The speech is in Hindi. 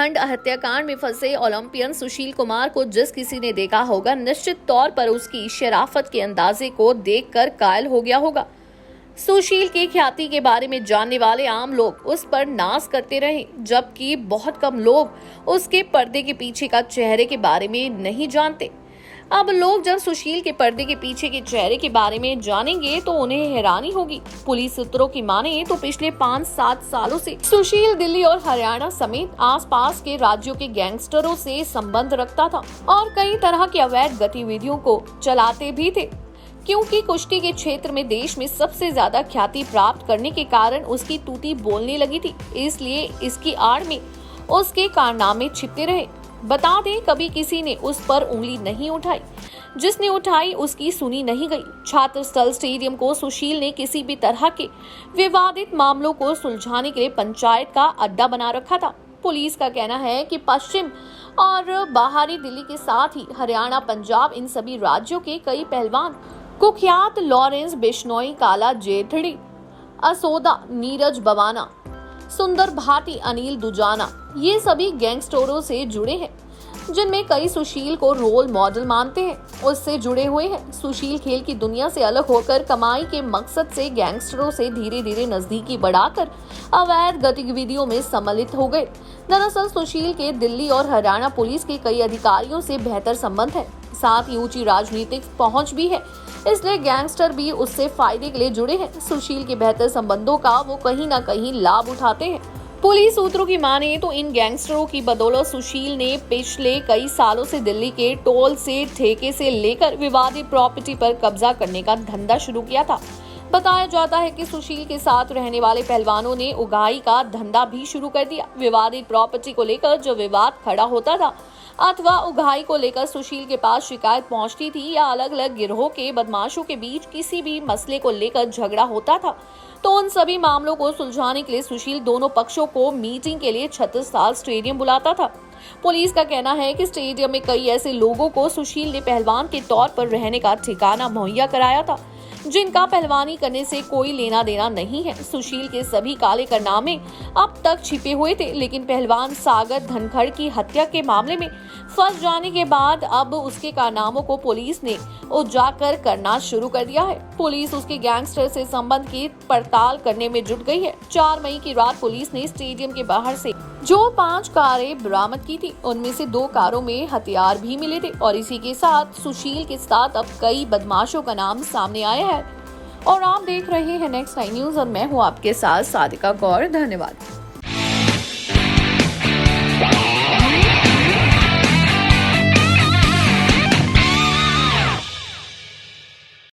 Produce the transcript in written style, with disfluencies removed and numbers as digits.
झारखंड हत्याकांड में फंसे ओलंपियन सुशील कुमार को जिस किसी ने देखा होगा, निश्चित तौर पर उसकी शराफत के अंदाजे को देखकर कायल हो गया होगा। सुशील की ख्याति के बारे में जानने वाले आम लोग उस पर नाज करते रहे, जबकि बहुत कम लोग उसके पर्दे के पीछे का चेहरे के बारे में नहीं जानते। अब लोग जब सुशील के पर्दे के पीछे के चेहरे के बारे में जानेंगे तो उन्हें हैरानी होगी। पुलिस सूत्रों की माने तो पिछले 5-7 सालों से सुशील दिल्ली और हरियाणा समेत आसपास के राज्यों के गैंगस्टरों से संबंध रखता था और कई तरह की अवैध गतिविधियों को चलाते भी थे। क्योंकि कुश्ती के क्षेत्र में देश में सबसे ज्यादा ख्याति प्राप्त करने के कारण उसकी तूती बोलने लगी थी, इसलिए इसकी आड़ में उसके कारनामे छिपते रहे। बता दें, कभी किसी ने उस पर उंगली नहीं उठाई, जिसने उठाई उसकी सुनी नहीं गई। छात्र स्थल स्टेडियम को सुशील ने किसी भी तरह के विवादित मामलों को सुलझाने के लिए पंचायत का अड्डा बना रखा था। पुलिस का कहना है कि पश्चिम और बाहरी दिल्ली के साथ ही हरियाणा, पंजाब, इन सभी राज्यों के कई पहलवान कुख्यात लॉरेंस बिश्नोई, काला जेठड़ी, असोदा, नीरज बवाना, सुंदर भाटी, अनिल दुजाना, ये सभी गैंगस्टरों से जुड़े हैं, जिनमें कई सुशील को रोल मॉडल मानते हैं, उससे जुड़े हुए हैं। सुशील खेल की दुनिया से अलग होकर कमाई के मकसद से गैंगस्टरों से धीरे धीरे नजदीकी बढ़ाकर अवैध गतिविधियों में सम्मिलित हो गए। दरअसल सुशील के दिल्ली और हरियाणा पुलिस के कई अधिकारियों से बेहतर संबंध है, साथ ही ऊंची राजनीतिक पहुंच भी है, इसलिए गैंगस्टर भी उससे फायदे के लिए जुड़े हैं। सुशील के बेहतर संबंधों का वो कहीं न कहीं लाभ उठाते हैं। पुलिस सूत्रों की माने तो इन गैंगस्टरों की बदौलत सुशील ने पिछले कई सालों से दिल्ली के टोल से ठेके से लेकर विवादित प्रॉपर्टी पर कब्जा करने का धंधा शुरू किया था। बताया जाता है कि सुशील के साथ रहने वाले पहलवानों ने उगाही का धंधा भी शुरू कर दिया। विवादित प्रॉपर्टी को लेकर जो विवाद खड़ा होता था अथवा उगाही को लेकर सुशील के पास शिकायत पहुंचती थी या अलग अलग गिरोह के बदमाशों के बीच किसी भी मसले को लेकर झगड़ा होता था, तो उन सभी मामलों को सुलझाने के लिए सुशील दोनों पक्षों को मीटिंग के लिए छत्रसाल स्टेडियम बुलाता था। पुलिस का कहना है कि स्टेडियम में कई ऐसे लोगों को सुशील ने पहलवान के तौर पर रहने का ठिकाना मुहैया कराया था, जिनका पहलवानी करने से कोई लेना देना नहीं है। सुशील के सभी काले कारनामे अब तक छिपे हुए थे, लेकिन पहलवान सागर धनखड़ की हत्या के मामले में फंस जाने के बाद अब उसके कारनामों को पुलिस ने उजागर करना शुरू कर दिया है। पुलिस उसके गैंगस्टर से संबंध की पड़ताल करने में जुट गई है। 4 मई की रात पुलिस ने स्टेडियम के बाहर से जो 5 कारें बरामद की थी, उनमें से 2 कारों में हथियार भी मिले थे और इसी के साथ सुशील के साथ अब कई बदमाशों का नाम सामने आया है। और आप देख रहे हैं नेक्स्ट 9 न्यूज और मैं हूं आपके साथ सादिका गौर। धन्यवाद।